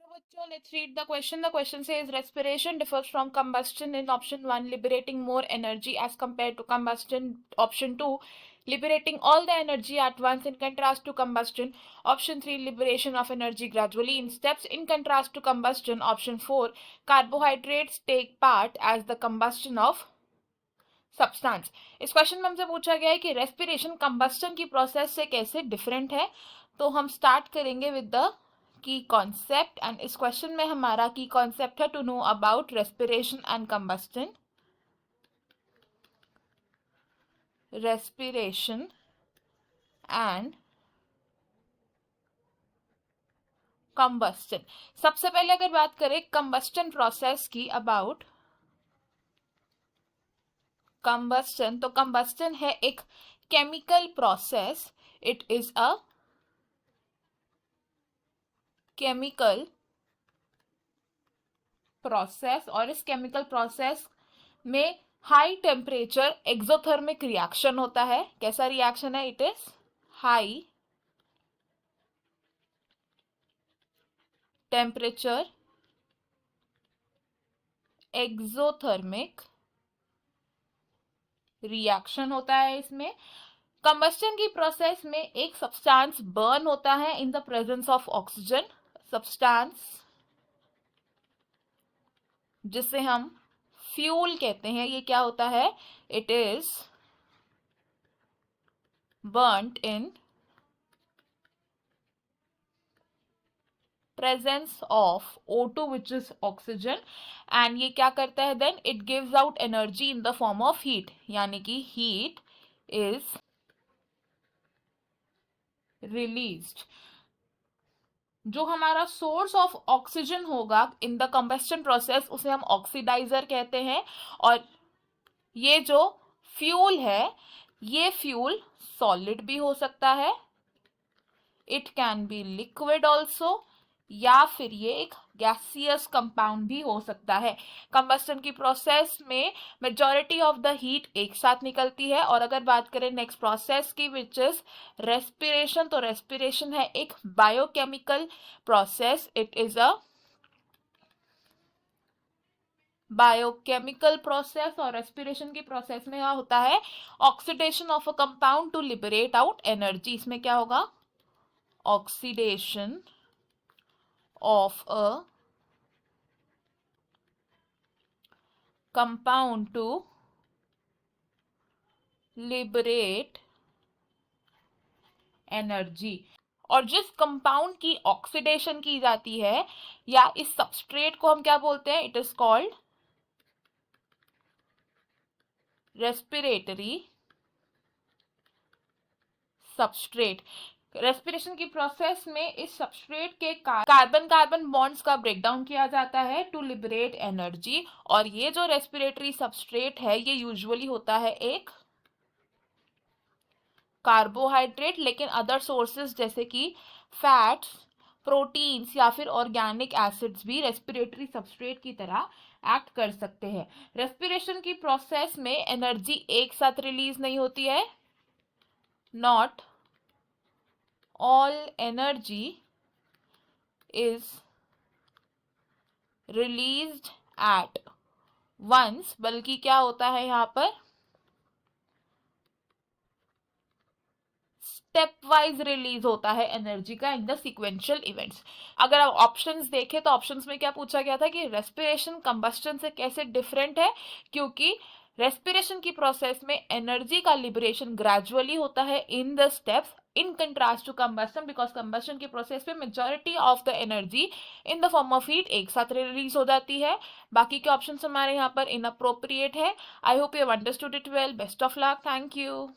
बच्चों, let's read the question. The question says respiration differs from combustion in option 1, liberating more energy as compared to combustion. Option 2, liberating all the energy at once in contrast to combustion. Option 3, liberation of energy gradually in steps in contrast to combustion. Option 4, carbohydrates take part as the combustion of substance. इस question में हमसे पूछा गया है कि respiration combustion की process से कैसे डिफरेंट है। तो हम स्टार्ट करेंगे with the key concept and इस क्वेश्चन में हमारा की कॉन्सेप्ट है to know about respiration and combustion. Respiration and combustion. सबसे पहले अगर बात करें कंबस्टन प्रोसेस की अबाउट कंबस्टन, तो कंबस्टन है एक chemical process. It is a chemical process और इस केमिकल प्रोसेस में हाई टेम्परेचर एक्सोथर्मिक रिएक्शन होता है। कैसा रिएक्शन है? It is high temperature exothermic reaction होता है। इसमें कंबस्टन की प्रोसेस में एक सब्सटेंस बर्न होता है in the presence of oxygen. Substance जिसे हम फ्यूल कहते हैं, ये क्या होता है? It is burned in presence of O2 which is oxygen and ये क्या करता है? then it gives out energy in the form of heat, यानी कि heat is released। जो हमारा सोर्स ऑफ ऑक्सीजन होगा इन द कंबस्टन प्रोसेस उसे हम ऑक्सीडाइजर कहते हैं। और ये जो फ्यूल है, ये फ्यूल सॉलिड भी हो सकता है, it can be liquid also, या फिर ये एक गैसियस कंपाउंड भी हो सकता है। कंबस्टन की प्रोसेस में मेजॉरिटी ऑफ द हीट एक साथ निकलती है। और अगर बात करें नेक्स्ट प्रोसेस की विच इज रेस्पिरेशन, तो रेस्पिरेशन है एक biochemical process. It is a biochemical process और रेस्पिरेशन की प्रोसेस में क्या होता है? Oxidation of a compound to liberate out energy. इसमें क्या होगा? Oxidation of a compound to liberate energy। और जिस कंपाउंड की ऑक्सीडेशन की जाती है या इस सबस्ट्रेट को हम क्या बोलते हैं? It is called respiratory substrate. Respiration की प्रोसेस में इस सबस्ट्रेट के कार्बन कार्बन बॉन्ड्स का ब्रेकडाउन किया जाता है टू लिबरेट एनर्जी। और ये जो रेस्पिरेटरी सबस्ट्रेट है ये यूजुअली होता है एक कार्बोहाइड्रेट, लेकिन अदर सोर्सेज जैसे कि फैट्स, प्रोटीन्स या फिर ऑर्गेनिक एसिड्स भी रेस्पिरेटरी सबस्ट्रेट की तरह एक्ट कर सकते हैं। रेस्पिरेशन की प्रोसेस में एनर्जी एक साथ रिलीज नहीं होती है। Not all energy is released at once, बल्कि क्या होता है यहाँ पर? स्टेप वाइज रिलीज होता है एनर्जी का इन द सिक्वेंशियल इवेंट्स। अगर आप ऑप्शंस देखें तो ऑप्शंस में क्या पूछा गया था कि रेस्पिरेशन कंबस्टन से कैसे डिफरेंट है, क्योंकि रेस्पिरेशन की प्रोसेस में एनर्जी का लिबरेशन ग्रेजुअली होता है in the steps in contrast to combustion, because combustion की प्रोसेस में majority of the energy in the form of heat एक साथ रिलीज हो जाती है। बाकी के ऑप्शंस हमारे यहाँ पर इनअप्रोप्रिएट है। I hope you have understood it well. Best of luck. Thank you.